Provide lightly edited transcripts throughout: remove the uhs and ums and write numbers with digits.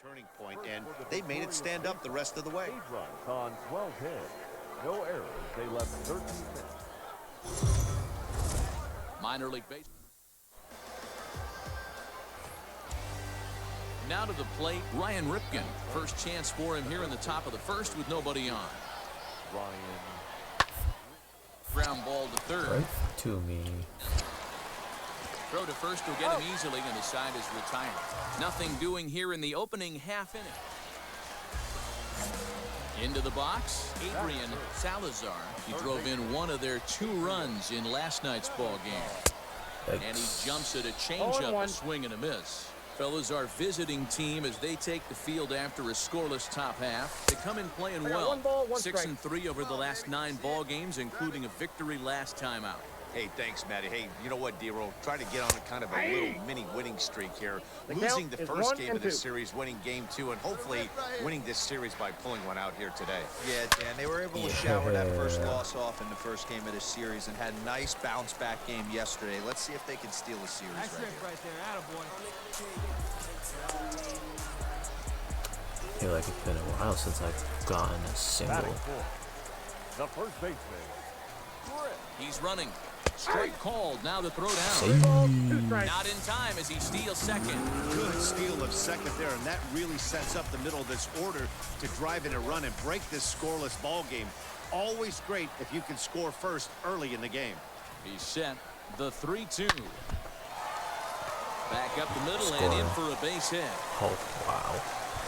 turning point, and they made it stand up the rest of the way. 8 runs on 12 hits. No errors. They left 13 hits. Minor league baseball. Now to the plate, Ryan Ripken. First chance for him here in the top of the first with nobody on. Ryan. Ground ball to third. Right to me. Throw to first will get him easily, and the side is retired. Nothing doing here in the opening half inning. Into the box, AdrianSaladbar. He drove in one of their 2 runs in last night's ball game. And he jumps at a changeup, a swing and a miss. Fellas, our visiting team as they take the field after a scoreless top half. They come in playing well. 6-3 over the last 9 ball games, including a victory last time out. Hey, thanks, Matty. Hey, you know what, D-Roll? Try to get on a kind of a little mini winning streak here. Losing the first game of this series, winning game 2, and hopefully winning this series by pulling one out here today. Yeah, Dan, they were able to shower that first loss off in the first game of this series and had a nice bounce-back game yesterday. Let's see if they can steal the series right here. Right there, attaboy. I feel like it's been a while since I've gotten a single. The first baseman. He's running. Strike called. Now the throw See? down. Not in time as he steals second. Good steal of second there, and that really sets up the middle of this order to drive in a run and break this scoreless ball game. Always great if you can score first early in the game. He's set. The 3-2. Back up the middle and in for a base hit. Oh, wow.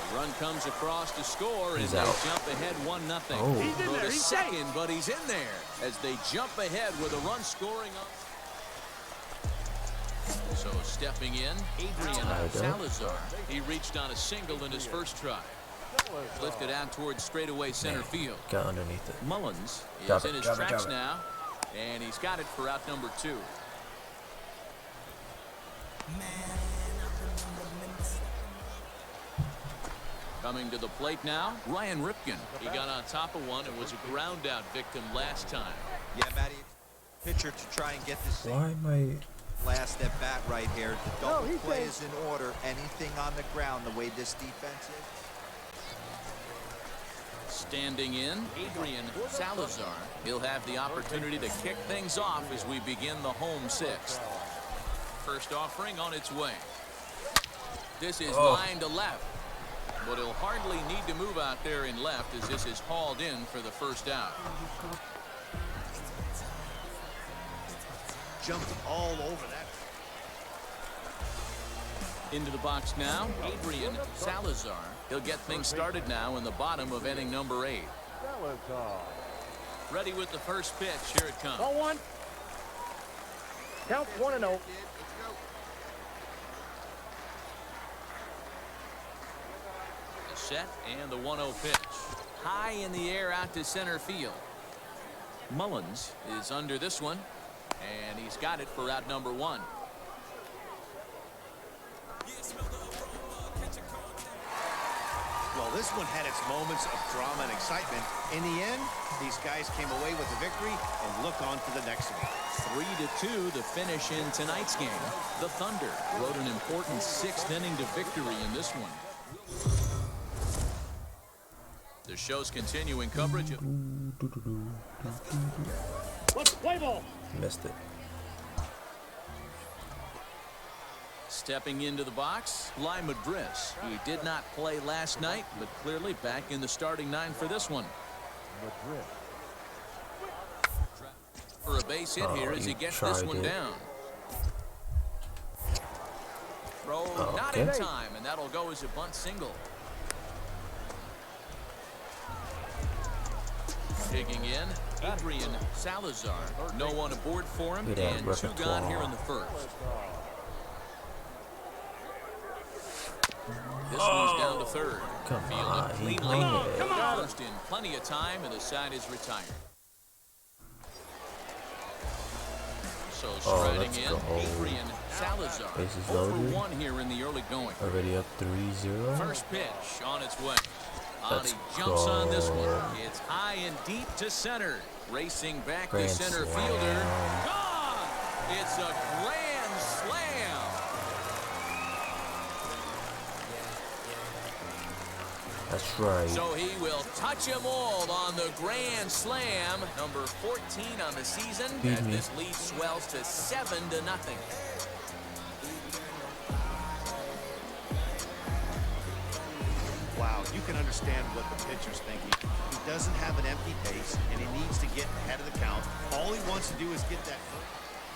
The run comes across to score, and He's they out. jump ahead 1-0. Oh. Throw to second, but he's in there as they jump ahead with a run scoring up. So stepping in, AdrianSaladbar. He reached on a single in his first try. Lifted out towards straightaway center field. Got underneath it. Mullins Drop is it, in his drop it, tracks drop it. now, and he's got it for out number 2. Coming to the plate now, Ryan Ripken. He got on top of one and was a ground out victim last time. Yeah, Matty, pitcher to try and get this Why am I... last at bat right here. The double play is in order. Anything on the ground, the way this defense is. Standing in, AdrianSaladbar. He'll have the opportunity to kick things off as we begin the home 6th. First offering on its way. This is line to left. But he'll hardly need to move out there in left as this is hauled in for the first out. Jumped all over that. Into the box now, AdrianSaladbar. He'll get things started now in the bottom of inning number 8. Ready with the first pitch. Here it comes. Ball 1. Count 1-0. Set and the 1-0 pitch. High in the air out to center field. Mullins is under this one, and he's got it for out number 1. Well, this one had its moments of drama and excitement. In the end, these guys came away with the victory and look on to the next one. 3-2 the finish in tonight's game. The Thunder rode an important 6th inning to victory in this one. The show's continuing coverage of Let's play ball. Missed it. stepping into the box, Ly Madris. He did not play last night, but clearly back in the starting 9 for this one. For a base hit here as he gets this one down. Throw not in time, and that'll go as a bunt single. Digging in, AdrianSaladbar. No one aboard for him, and 2 gone here in the first. This one's down to third. Fielded cleanly. First in plenty of time, and the side is retired. So striding in, AdrianSaladbar. Bases Over loaded. 1 here in the early going. Already up 3-0. First pitch on its way. Let's He jumps go. on this one. It's high and deep to center. Racing back Grand the center slam. fielder. Gone! It's a grand slam. That's right. So he will touch them all on the grand slam. Number 14 on the season. Beat As me. this lead swells to 7-0. Wow, you can understand what the pitcher's thinking. He doesn't have an empty base, and he needs to get ahead of the count. All he wants to do is get that.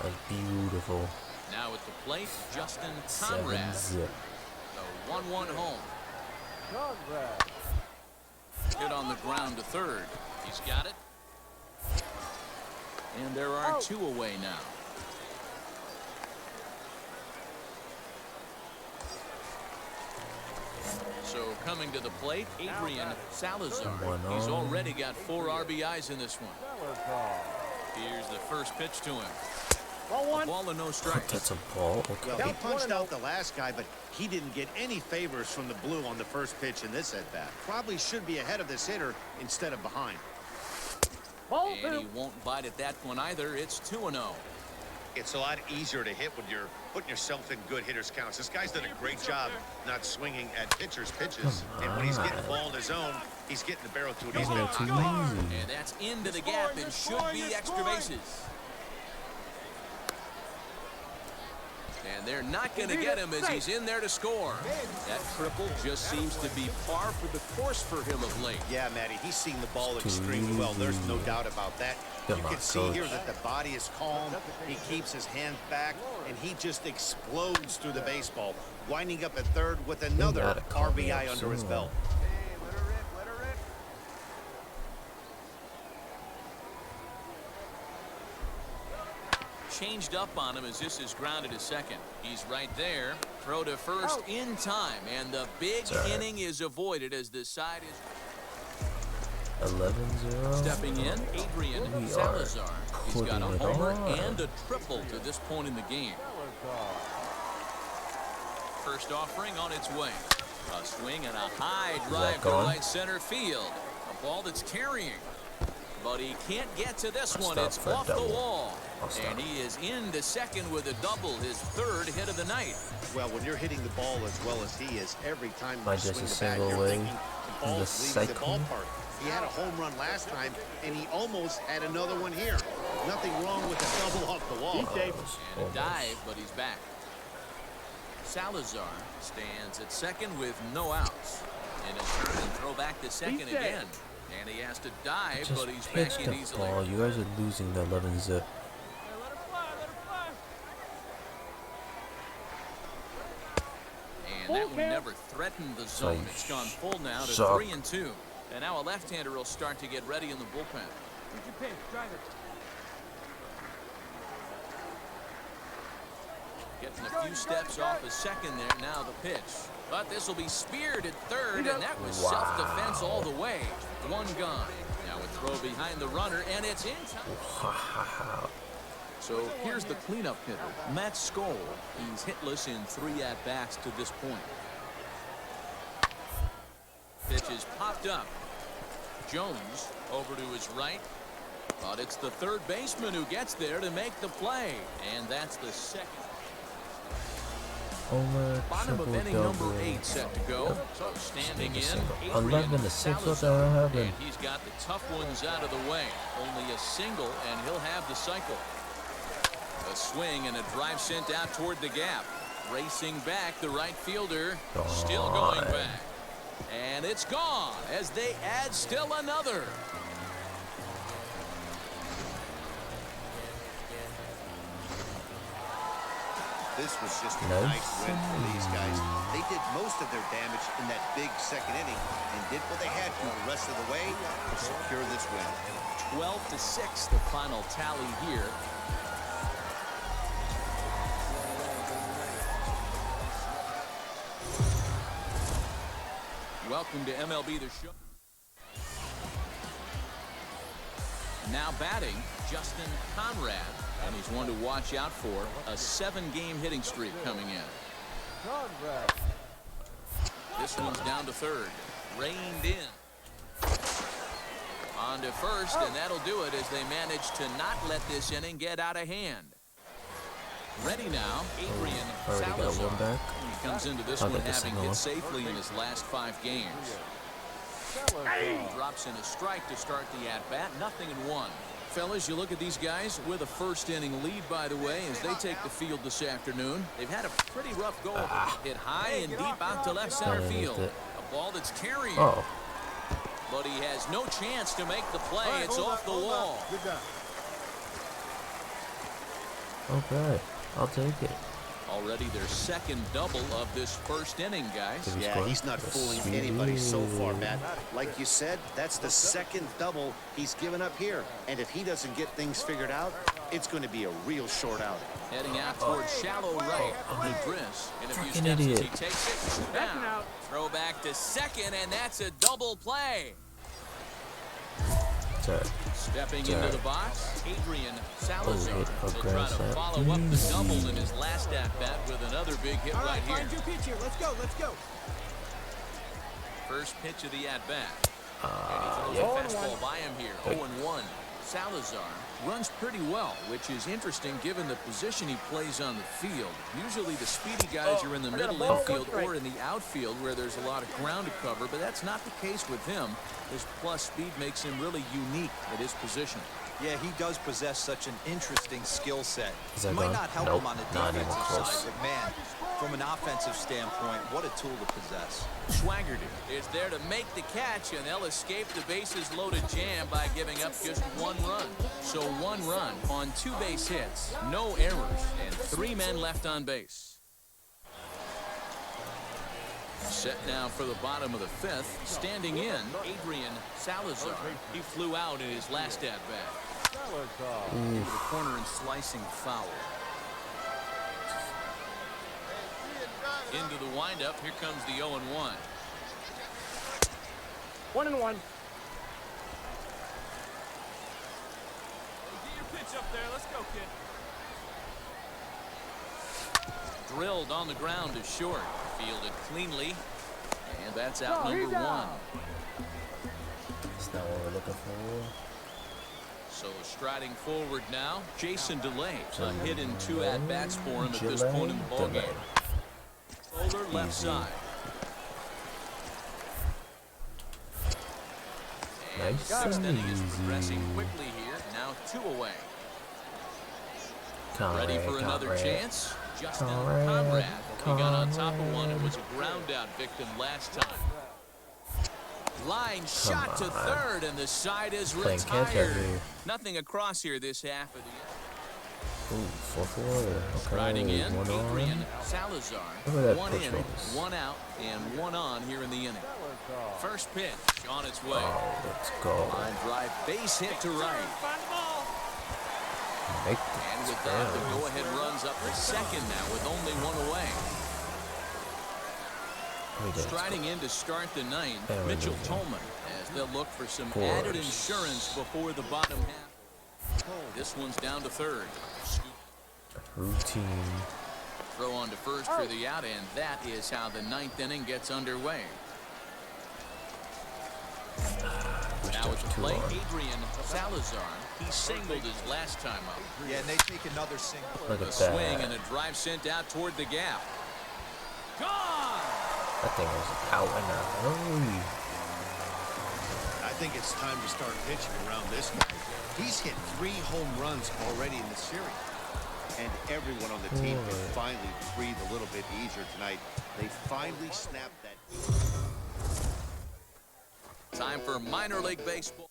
That's beautiful. Now at the plate, Justin Conrad. 7-0. The 1-1 home. Conrad. Hit on the ground to third. He's got it. And there are 2 away now. So coming to the plate, AdrianSaladbar. 1-0. He's already got 4 RBIs in this one. Salazar. Here's the first pitch to him. Ball A 1. ball and no Oh, strikes. that's a ball. Okay. Well, he Count punched 1-0. out the last guy, but he didn't get any favors from the blue on the first pitch in this at-bat. Probably should be ahead of this hitter instead of behind. Ball And 2. he won't bite at that one either. It's 2-0. It's a lot easier to hit when you're putting yourself in good hitters' counts. This guy's done a great job not swinging at pitchers' pitches. And when he's getting the ball in his zone, he's getting the barrel to it. He's been Too hot. easy. And that's into the gap and should be extra bases. And they're not going to get him as he's in there to score. That triple just seems to be par for the course for him of late. Yeah, Matty, he's seen the ball extremely well. There's no doubt about that. You Come on, can see coach. here that the body is calm. He keeps his hands back, and he just explodes through the baseball, winding up at third with another gotta calm me RBI up under his soon. belt. Changed up on him as this is grounded to second. He's right there. Throw to first in time. And the big Sorry. inning is avoided as the side is 11-0. stepping in. AdrianSaladbar. He's got a putting it homer on. and a triple to this point in the game. First offering on its way. A swing and a high drive to gone? right center field. A ball that's carrying. But he can't get to this one. stop It's for a off the double. wall. I'll stop. And he is into second with a double, his 3rd hit of the night. Well, when you're hitting the ball as well as he is, every time you Might just swing a the bat, single you're away thinking the from ball the is leaving the cycle. ballpark. He had a home run last time, and he almost had another one here. Nothing wrong with the double off the wall. Deep, Dave. And a dive, but he's back. Salazar stands at second with no outs. And he'll turn and throw back to second He's dead. again. And he has to dive, Just but he's pitch back the in easily. ball. You guys are losing the 11-0. And that one never threatened the zone. Like, It's gone full now to suck. 3-2. And now a left-hander will start to get ready in the bullpen. Getting a few steps off a second there. Now the pitch. But this will be speared at third, and that was self-defense all the way. One gone. Now a throw behind the runner, and it's in time. So here's the cleanup hitter, Matt Skoll. He's hitless in 3 at-bats to this point. Pitch is popped up. Jones over to his right. But it's the third baseman who gets there to make the play. And that's the second. Homer, Bottom of triple, inning double. number 8 set to go. So standing in, Single. 11 to 6, what the AdrianSaladbar. hell happened? And he's got the tough ones out of the way. Only a single, and he'll have the cycle. A swing and a drive sent out toward the gap. Racing back, the right fielder still going Gone. back. And it's gone as they add still another. This was just a Nice. nice win for these guys. They did most of their damage in that big second inning and did what they had to the rest of the way to secure this win. 12-6, the final tally here. Welcome to MLB The Show. Now batting, Justin Conrad, and he's one to watch out for. A 7-game hitting streak coming in. Conrad. This one's down to third. Reined in. On to first, and that'll do it as they manage to not let this inning get out of hand. Ready now, Already got one AdrianSaladbar. back. He comes into this I'll one get the having signal. hit safely in his last 5 games. Drops in a strike to start the at-bat. 0-1. Fellas, you look at these guys with a first-inning lead, by the way, as they take the field this afternoon. They've had a pretty rough go of it. Hit high and deep out to left center field. A ball that's carrying. Oh. But he has no chance to make the play. It's off the wall. Good job. Okay, I'll take it. Already their second double of this first inning, guys. Yeah, he's not fooling anybody so far, Matt. Like you said, that's the second double he's given up here. And if he doesn't get things figured out, it's going to be a real short outing. Heading out towards shallow right. Ludris in a few Fucking steps idiot. as he takes it down. Throw back to second, and that's a double play. Sorry. Stepping into the box, AdrianSaladbar will try to that. follow up the double in his last at-bat with another big hit right here. Find your pitch here. Let's go. Let's go. First pitch of the at-bat. And he throws a fastball by him here. 0-1. Salazar runs pretty well, which is interesting given the position he plays on the field. Usually the speedy guys are in the middle infield or in the outfield where there's a lot of ground to cover, but that's not the case with him. His plus speed makes him really unique at his position. Yeah, he does possess such an interesting skill set. Is It that might gone? not help Nope, him on the not even defensive close. side, but man, from an offensive standpoint, what a tool to possess. Swaggerty is there to make the catch, and they'll escape the bases-loaded jam by giving up just one run. So 1 run on 2 base hits, no errors, and 3 men left on base. Set now for the bottom of the 5th. Standing in, AdrianSaladbar. He flew out in his last at-bat. Into the corner and slicing foul. Into the windup. Here comes the 0-1. 1-1. Get your pitch up there. Let's go, kid. Drilled on the ground to short. Fielded cleanly. And that's out number 1. That's not what we're looking for. So striding forward now, Jason DeLay. A hit in 2 at-bats for him at this point in the ballgame. Shoulder left side. And Nice 6th and inning is easy. progressing quickly here. Now 2 away. Conrad, Ready for another Conrad. chance? Justin Conrad, Conrad. He got on top of one and Conrad. was a ground-out victim last time. Line shot to on. third, and the side is Playing catch out retired. here. Nothing across here this half of the Ooh, 4-4. Okay, riding in. 1 on. AdrianSaladbar. Look at that 1 push in, notice. 1 out, and 1 on here in the inning. First pitch on its way. Oh, let's go. Line drive, base hit to right. Make And this with that, the down. go-ahead runs up to second now with only 1 away. Striding in to start the 9th, There we Mitchell go. Tolman, as they'll look for some Course. added insurance before the bottom half. This one's down to third. Routine. Throw on to first for the out, and that is how the 9th inning gets underway. Now at the plate, AdrianSaladbar. He singled his last time up. Yeah, and they take another single. Look A at swing that. and a drive sent out toward the gap. Gone! That thing was out in a hurry. I think it's time to start pitching around this guy. He's hit 3 home runs already in the series. And everyone on the team can finally breathe a little bit easier tonight. They finally snapped that. Time for minor league baseball.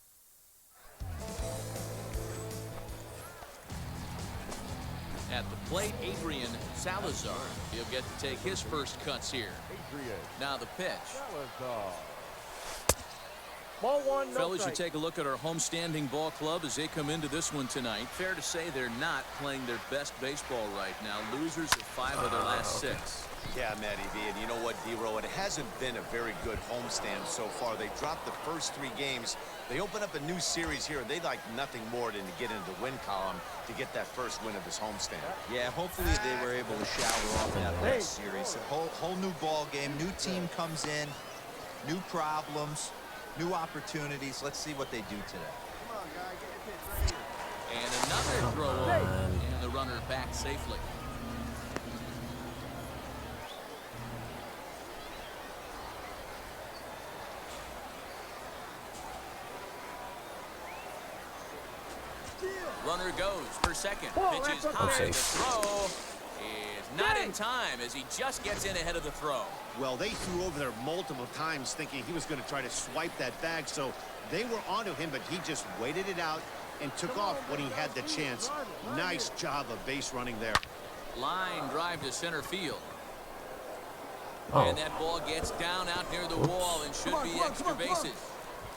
At the plate, AdrianSaladbar. He'll get to take his first cuts here. Now the pitch. Ball 1, no Fellas, you strike. take a look at our homestanding ball club as they come into this one tonight. Fair to say they're not playing their best baseball right now. Losers of 5 of their last 6. Yeah, Matty V, and you know what, D-Row, it hasn't been a very good homestand so far. They dropped the first 3 games. They open up a new series here, and they'd like nothing more than to get into the win column to get that first win of this homestand. Yeah, hopefully they were able to shower off that last series. A whole new ball game, new team comes in, new problems, new opportunities. Let's see what they do today. And another throw over, and the runner back safely. Runner goes for second. Whoa, Pitches that's high. The safe. throw is not in time as he just gets in ahead of the throw. Well, they threw over there multiple times thinking he was going to try to swipe that bag, so they were onto him, but he just waited it out and took off when he had the chance. Nice job of base running there. Line drive to center field. Oh. And that ball gets down out near the wall and should be extra bases.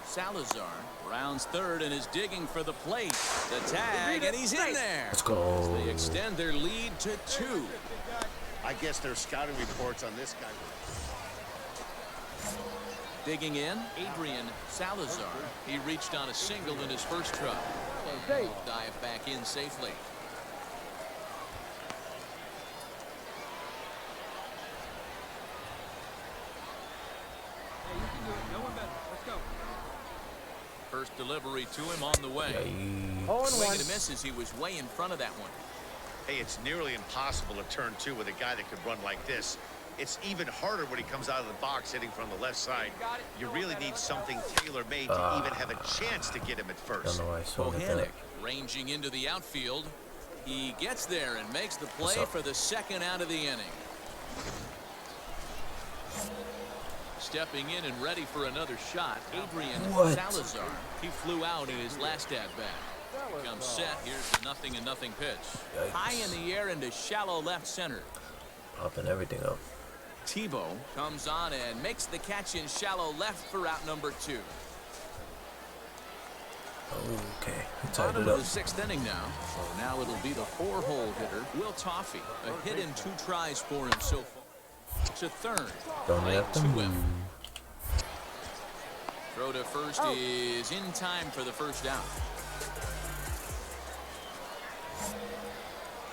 Salazar rounds third and is digging for the plate. The tag, and he's in there. Let's go. They extend their lead to 2. I guess their scouting reports on this guy. Digging in, Adrian Salazar. He reached on a single in his first try. And he'll dive back in safely. First delivery to him on the way. Swing and a miss as he was way in front of that one. Hey, it's nearly impossible to turn 2 with a guy that could run like this. It's even harder when he comes out of the box hitting from the left side. You really need something tailor-made to even have a chance to get him at first. Don't know why I saw Bohannon that. ranging into the outfield. He gets there and makes the play for the second out of the inning. Stepping in and ready for another shot, Adrian Salazar. He flew out in his last at-bat. Comes set. Here's the 0-0 pitch. Yikes. High in the air into shallow left center. Popping everything up. Tebow comes on and makes the catch in shallow left for out number 2. Okay, On tied to it the up. 6th inning now. So now it'll be the 4-hole hitter, Will Toffee. A hit in 2 tries for him so far. To third. Don't have to move. Throw to first is in time for the first out.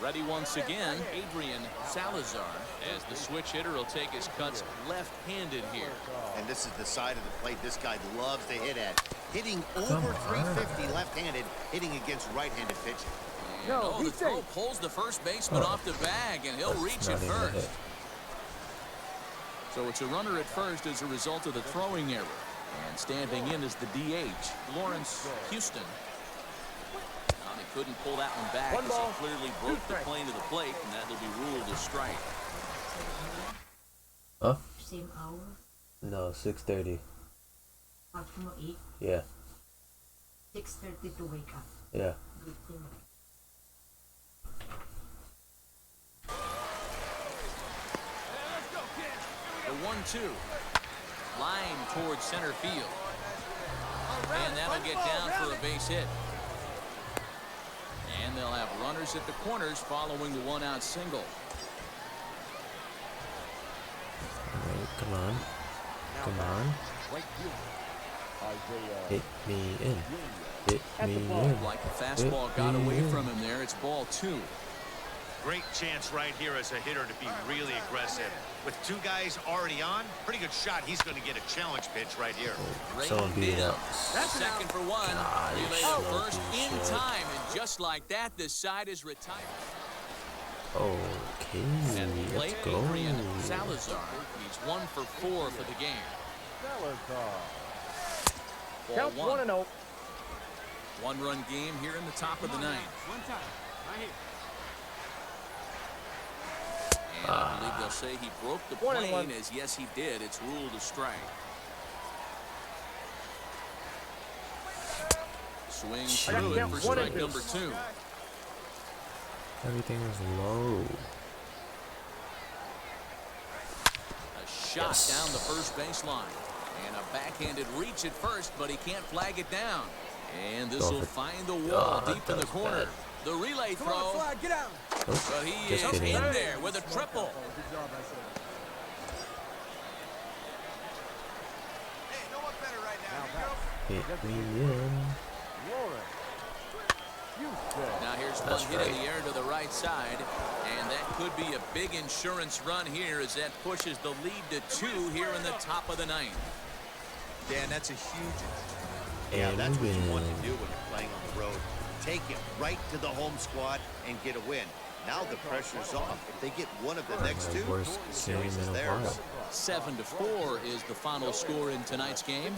Ready once again, Adrian Salazar, as the switch hitter will take his cuts left-handed here. And this is the side of the plate this guy loves to hit at. Hitting over 350 left-handed, hitting against right-handed pitching. And, the throw pulls the first baseman off the bag, and he'll reach it first. So it's a runner at first as a result of the throwing error. And standing in is the DH, Lawrence Houston. Well, he couldn't pull that one back as he clearly broke the plane of the plate, and that'll be ruled a strike. Huh? Same hour? No, 6:30. After 8? Yeah. 6:30 to wake up. Yeah. Good thing. The 1-2. Line towards center field. And that'll get down for a base hit. And they'll have runners at the corners following the 1-out single. Alright, come on. Come on. Hit me in. Hit me in. Like the fastball got away from him there. It's ball 2. Great chance right here as a hitter to be really aggressive. With 2 guys already on, pretty good shot. He's going to get a challenge pitch right here. Someone beat it out. Second for 1. God, Relay slow to first piece in of shit. time. And just like that, this side is retired. Okay, And the let's plate, go. Adrian Salazar. He's 1 for 4 for the game. Ball Count 1-0. 1-run game here in the top of the 9th. One time. Right here. And I believe they'll say he broke the 1-1. plane, as yes, he did. It's ruled a strike. Swing through it for strike number 2. Everything is low. A shot down the first baseline. And a backhanded reach at first, but he can't flag it down. And this will find the wall deep in the corner. Bad. The relay Come on, throw. Fly, get out. Nope. But he Just is kidding. in there with a triple. Good job, I said. Hey, no one better right now. Here you go. Hit me in. Now here's one That's hit right. in the air to the right side. And that could be a big insurance run here as that pushes the lead to 2 here in the top of the 9th. Dan, that's a huge... Yeah, And that's what you win. want to do when you're playing on the road. Take it right to the home squad and get a win. Now the pressure's off. If they get one of the next 2, Worst the game series in is a theirs. while. 7-4 is the final score in tonight's game.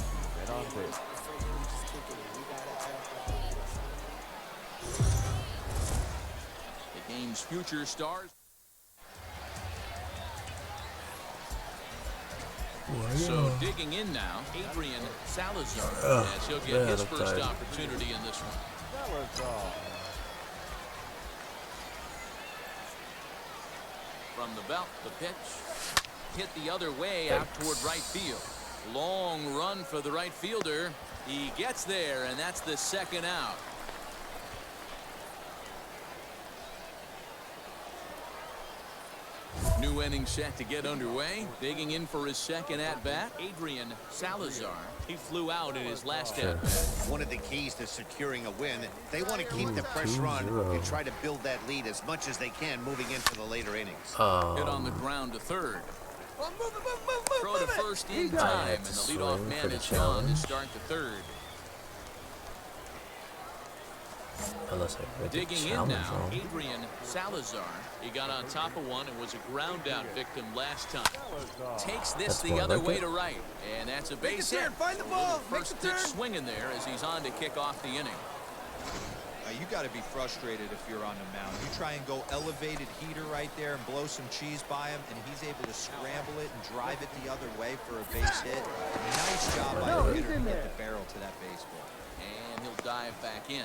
team's future stars. So digging in now, AdrianSaladbar, as he'll get his first opportunity in this one. From the belt, the pitch hit the other way out toward right field. Long run for the right fielder. He gets there, and that's the second out. New inning set to get underway. Digging in for his second at-bat, AdrianSaladbar. He flew out in his last at-bat. One of the keys to securing a win, they want to keep the pressure on and try to build that lead as much as they can moving into the later innings. Hit on the ground to third. Throw to first in time, and the leadoff man is gone to start the third. Unless I read the Digging in challenge now, wrong. AdrianSaladbar. He got on top of one and was a ground out victim last time. Takes this That's the more other like way it. to right, and that's a base hit. Find the ball. First pitch swinging there as he's on to kick off the inning. You got to be frustrated if you're on the mound. You try and go elevated heater right there and blow some cheese by him, and he's able to scramble it and drive it the other way for a base hit. Nice job by the hitter to get the barrel to that baseball. And he'll dive back in.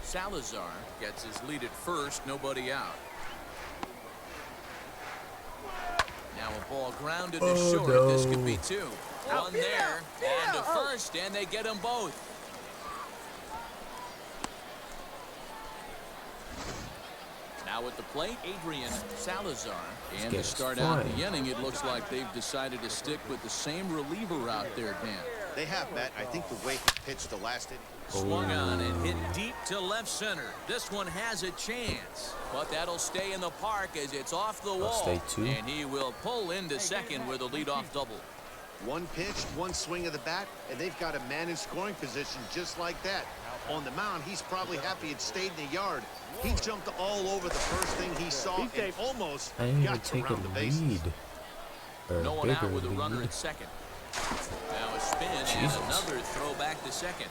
Salazar gets his lead at first, nobody out. Now a ball grounded to short. No. This could be two. One there, and to first, and they get them both. Now at the plate, AdrianSaladbar. And to start out the inning, it looks like they've decided to stick with the same reliever out there, Dan. They have, Matt. I think the way he pitched the last inning. Swung on and hit deep to left center. This one has a chance, but that'll stay in the park as it's off the wall. Stay two. And he will pull into second with a leadoff double. One pitch, one swing of the bat, and they've got a man in scoring position just like that. On the mound, he's probably happy it stayed in the yard. He jumped all over the first thing he saw and almost I didn't even got take a around the bases. lead. Or No one out bigger with a lead. runner at second. Now a spin and another throw back to second.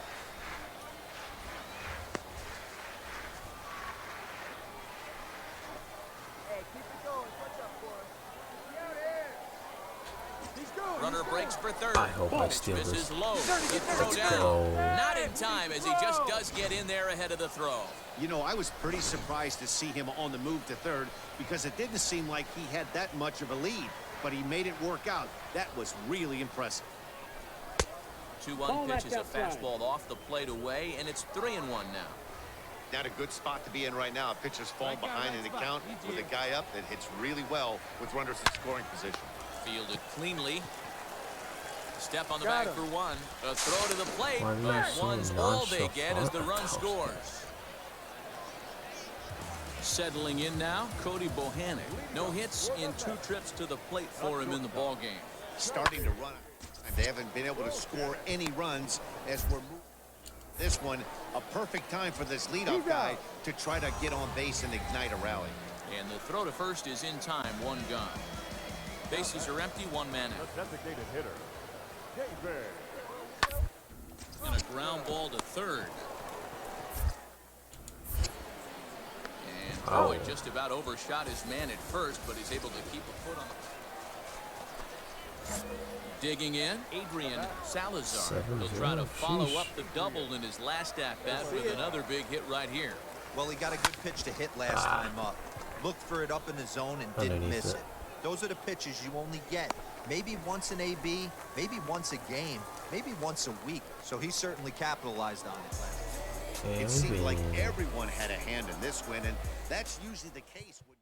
Runner breaks for third. I hope I Pitch steal this. misses low. The throw Let's down. go. Not in time as he just does get in there ahead of the throw. You know, I was pretty surprised to see him on the move to third because it didn't seem like he had that much of a lead, but he made it work out. That was really impressive. 2-1 pitch is a fastball off the plate away, and it's 3-1 now. Not a good spot to be in right now. Pitcher's falling behind in the count with a guy up that hits really well with runners in scoring position. Fielded cleanly. Step on the bag for one. A throw to the plate, Why are you but so one's all they nonchalant get as the run about scores. Settling in now, Cody Bohannon. No hits in 2 trips to the plate for him in the ballgame. Starting to run. And they haven't been able to score any runs as we're moving. This one, a perfect time for this leadoff guy to try to get on base and ignite a rally. And the throw to first is in time, 1 gone. Bases are empty, 1 man out. Designated hitter, David. And a ground ball to third. And Boyd just about overshot his man at first, but he's able to keep a foot on the... Digging in, AdrianSaladbar. He'll try to follow up the double in his last at-bat with another big hit right here. Well, he got a good pitch to hit last time up. Looked for it up in the zone and didn't Underneath miss it. it. Those are the pitches you only get. Maybe once an AB, maybe once a game, maybe once a week. So he certainly capitalized on it last time. It seemed like everyone had a hand in this win, and that's usually the case when